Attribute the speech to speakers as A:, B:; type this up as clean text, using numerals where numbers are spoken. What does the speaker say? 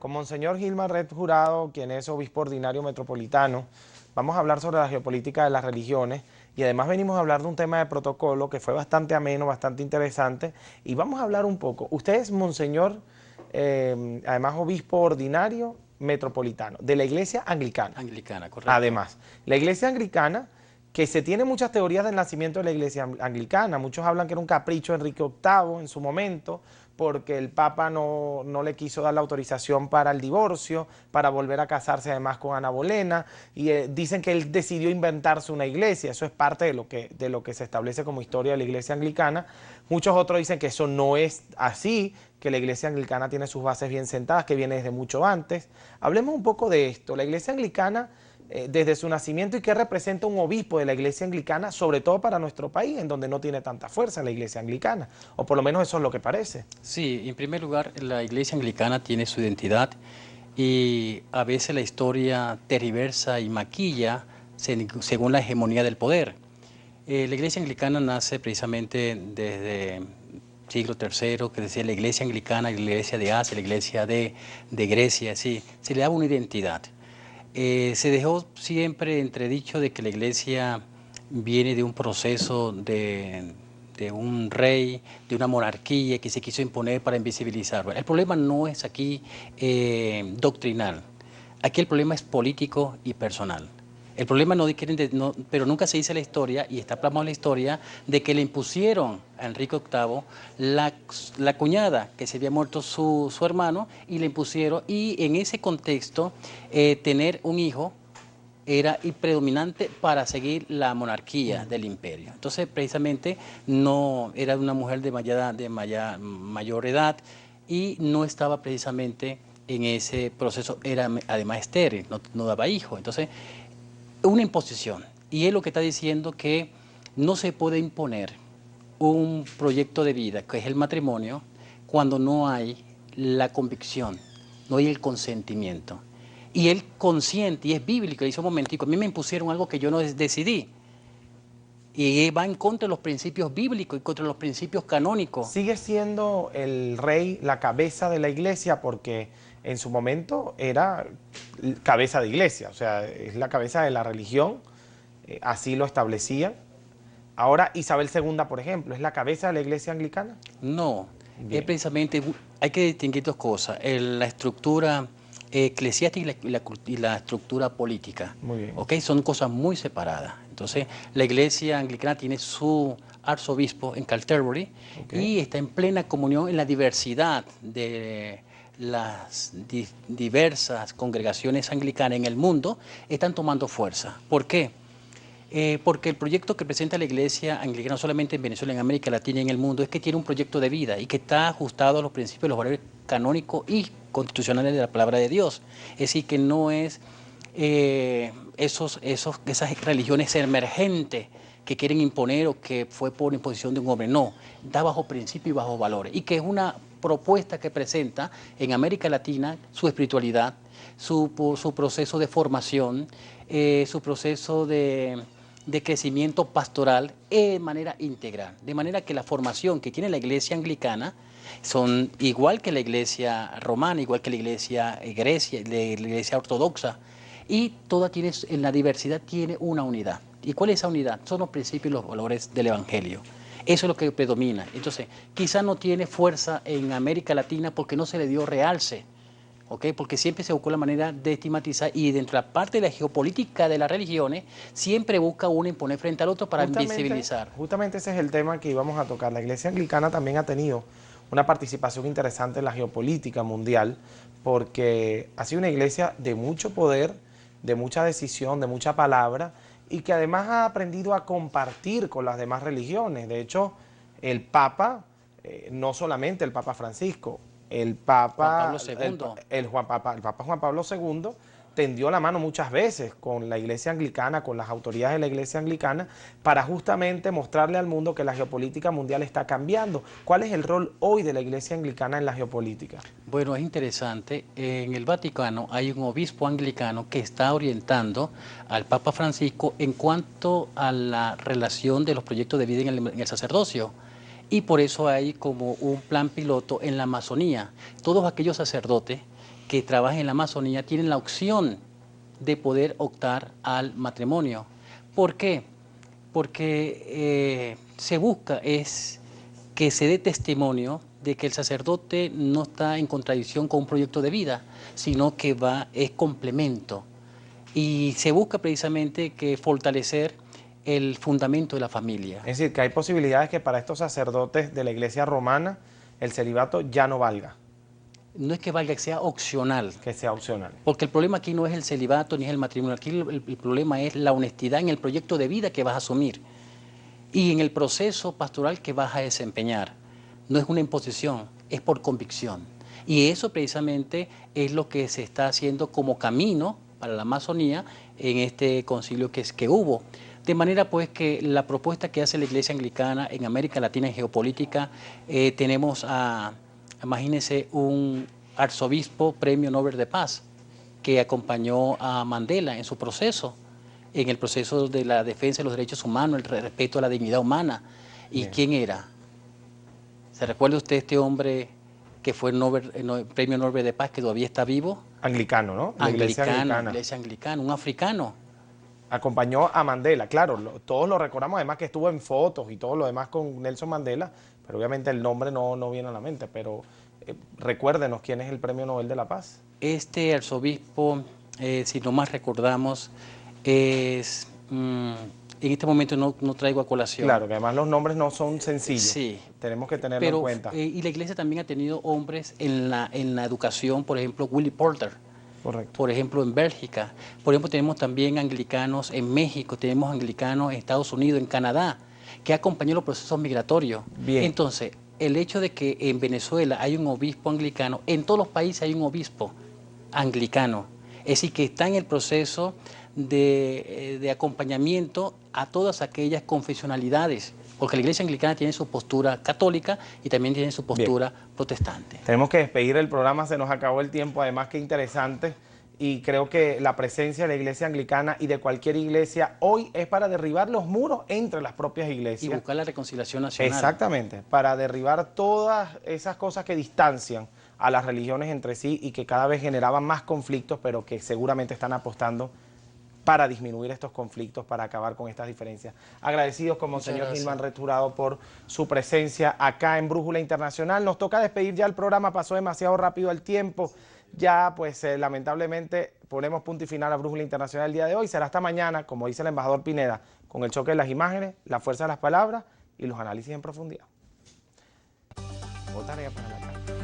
A: Con Monseñor Gilmar Red Jurado, quien es obispo ordinario metropolitano, vamos a hablar sobre la geopolítica de las religiones y además venimos a hablar de un tema de protocolo que fue bastante ameno, bastante interesante y vamos a hablar un poco. Usted es Monseñor, además obispo ordinario metropolitano de la Iglesia Anglicana.
B: Anglicana, correcto.
A: Además, la Iglesia Anglicana, que se tiene muchas teorías del nacimiento de la Iglesia Anglicana. Muchos hablan que era un capricho de Enrique VIII en su momento, porque el Papa no le quiso dar la autorización para el divorcio, para volver a casarse además con Ana Bolena, y dicen que él decidió inventarse una iglesia. Eso es parte de lo que se establece como historia de la Iglesia Anglicana. Muchos otros dicen que eso no es así, que la Iglesia Anglicana tiene sus bases bien sentadas, que viene desde mucho antes. Hablemos un poco de esto. La Iglesia Anglicana, desde su nacimiento, y qué representa un obispo de la Iglesia Anglicana, sobre todo para nuestro país, en donde no tiene tanta fuerza la Iglesia Anglicana, o por lo menos eso es lo que parece.
B: Sí, en primer lugar, la Iglesia Anglicana tiene su identidad y a veces la historia tergiversa y maquilla según la hegemonía del poder. La Iglesia Anglicana nace precisamente desde siglo III, que decía la Iglesia Anglicana, la Iglesia de Asia, la Iglesia de Grecia, sí, se le daba una identidad. Se dejó siempre entredicho de que la Iglesia viene de un proceso de un rey, de una monarquía que se quiso imponer para invisibilizarlo. El problema no es aquí doctrinal, aquí el problema es político y personal. El problema pero nunca se dice la historia, y está plasmado en la historia, de que le impusieron a Enrique VIII la cuñada, que se había muerto su hermano, y le impusieron, y en ese contexto, tener un hijo era predominante para seguir la monarquía del imperio. Entonces, precisamente, no era una mujer de mayor edad y no estaba precisamente en ese proceso, era además estéril, no daba hijo. Entonces, una imposición. Y es lo que está diciendo, que no se puede imponer un proyecto de vida, que es el matrimonio, cuando no hay la convicción, no hay el consentimiento. Y él consciente, y es bíblico, dice un momentico, a mí me impusieron algo que yo no decidí. Y va en contra de los principios bíblicos y contra los principios canónicos.
A: Sigue siendo el rey la cabeza de la iglesia, porque en su momento era cabeza de iglesia, o sea, es la cabeza de la religión, así lo establecían. Ahora Isabel II, por ejemplo, ¿es la cabeza de la Iglesia Anglicana?
B: No,
A: Bien.
B: es precisamente, hay que distinguir dos cosas, la estructura eclesiástica y la estructura política.
A: Muy bien.
B: ¿Okay? Son cosas muy separadas. Entonces, la Iglesia Anglicana tiene su arzobispo en Canterbury, okay, y está en plena comunión en la diversidad de las diversas congregaciones anglicanas en el mundo, están tomando fuerza. ¿Por qué? Porque el proyecto que presenta la Iglesia Anglicana, no solamente en Venezuela, en América Latina y en el mundo, es que tiene un proyecto de vida y que está ajustado a los principios, los valores canónicos y constitucionales de la palabra de Dios. Es decir, que no es esas religiones emergentes que quieren imponer o que fue por imposición de un hombre. No, da bajo principios y bajo valores. Y que es una propuesta que presenta en América Latina su espiritualidad, su proceso de formación, su proceso de crecimiento pastoral de manera integral. De manera que la formación que tiene la Iglesia Anglicana son igual que la Iglesia romana, igual que la Iglesia Grecia, la Iglesia ortodoxa, y toda tiene, en la diversidad tiene una unidad. ¿Y cuál es esa unidad? Son los principios y los valores del Evangelio. Eso es lo que predomina. Entonces, quizá no tiene fuerza en América Latina porque no se le dio realce, ¿okay? Porque siempre se buscó la manera de estigmatizar, y dentro de la parte de la geopolítica de las religiones, siempre busca uno imponer frente al otro para invisibilizar.
A: Justamente ese es el tema que íbamos a tocar. La Iglesia Anglicana también ha tenido una participación interesante en la geopolítica mundial, porque ha sido una iglesia de mucho poder, de mucha decisión, de mucha palabra, y que además ha aprendido a compartir con las demás religiones. De hecho, el Papa, no solamente el Papa Francisco, el Papa Juan Pablo II tendió la mano muchas veces con la Iglesia Anglicana, con las autoridades de la Iglesia Anglicana, para justamente mostrarle al mundo que la geopolítica mundial está cambiando. ¿Cuál es el rol hoy de la Iglesia Anglicana en la geopolítica?
B: Bueno, es interesante. En el Vaticano hay un obispo anglicano que está orientando al Papa Francisco en cuanto a la relación de los proyectos de vida en el sacerdocio. Y por eso hay como un plan piloto en la Amazonía. Todos aquellos sacerdotes que trabajan en la Amazonía tienen la opción de poder optar al matrimonio. ¿Por qué? Porque se busca es que se dé testimonio de que el sacerdote no está en contradicción con un proyecto de vida, sino que es complemento. Y se busca precisamente que fortalecer el fundamento de la familia.
A: Es decir, que hay posibilidades que para estos sacerdotes de la Iglesia romana el celibato ya no valga.
B: No es que valga, que sea opcional.
A: Que sea opcional.
B: Porque el problema aquí no es el celibato ni es el matrimonio, aquí el problema es la honestidad en el proyecto de vida que vas a asumir y en el proceso pastoral que vas a desempeñar. No es una imposición, es por convicción. Y eso precisamente es lo que se está haciendo como camino para la Amazonía en este concilio que hubo. De manera pues que la propuesta que hace la Iglesia Anglicana en América Latina en geopolítica, tenemos imagínense un arzobispo premio Nobel de Paz que acompañó a Mandela en su proceso, en el proceso de la defensa de los derechos humanos, el respeto a la dignidad humana. ¿Y
A: Bien.
B: quién era? ¿Se recuerda usted este hombre que fue el premio Nobel de Paz, que todavía está vivo?
A: Anglicano, ¿no? La Iglesia Anglicana.
B: Iglesia anglicana, un africano.
A: Acompañó a Mandela, claro, todos lo recordamos, además que estuvo en fotos y todo lo demás con Nelson Mandela, pero obviamente el nombre no viene a la mente, pero recuérdenos quién es el Premio Nobel de la Paz.
B: Este arzobispo, si no más recordamos, es... en este momento no traigo a colación.
A: Claro, que además los nombres no son sencillos.
B: Sí.
A: Tenemos que tenerlo en cuenta.
B: Y la Iglesia también ha tenido hombres en la educación, por ejemplo, Willie Porter.
A: Correcto.
B: Por ejemplo, en Bélgica. Por ejemplo, tenemos también anglicanos en México, tenemos anglicanos en Estados Unidos, en Canadá, que acompañan los procesos migratorios.
A: Bien.
B: Entonces, el hecho de que en Venezuela hay un obispo anglicano, en todos los países hay un obispo anglicano. Es decir, que está en el proceso de acompañamiento a todas aquellas confesionalidades, porque la Iglesia Anglicana tiene su postura católica y también tiene su postura protestante.
A: Tenemos que despedir el programa, se nos acabó el tiempo, además que interesante, y creo que la presencia de la Iglesia Anglicana y de cualquier iglesia hoy es para derribar los muros entre las propias iglesias.
B: Y buscar la reconciliación nacional.
A: Exactamente, para derribar todas esas cosas que distancian a las religiones entre sí y que cada vez generaban más conflictos, pero que seguramente están apostando para disminuir estos conflictos, para acabar con estas diferencias. Agradecidos como
B: Muchas
A: señor
B: gracias.
A: Gilman Returado por su presencia acá en Brújula Internacional. Nos toca despedir ya el programa, pasó demasiado rápido el tiempo. Ya pues lamentablemente ponemos punto y final a Brújula Internacional el día de hoy. Será hasta mañana, como dice el embajador Pineda, con el choque de las imágenes, la fuerza de las palabras y los análisis en profundidad. Tarea para la tarde.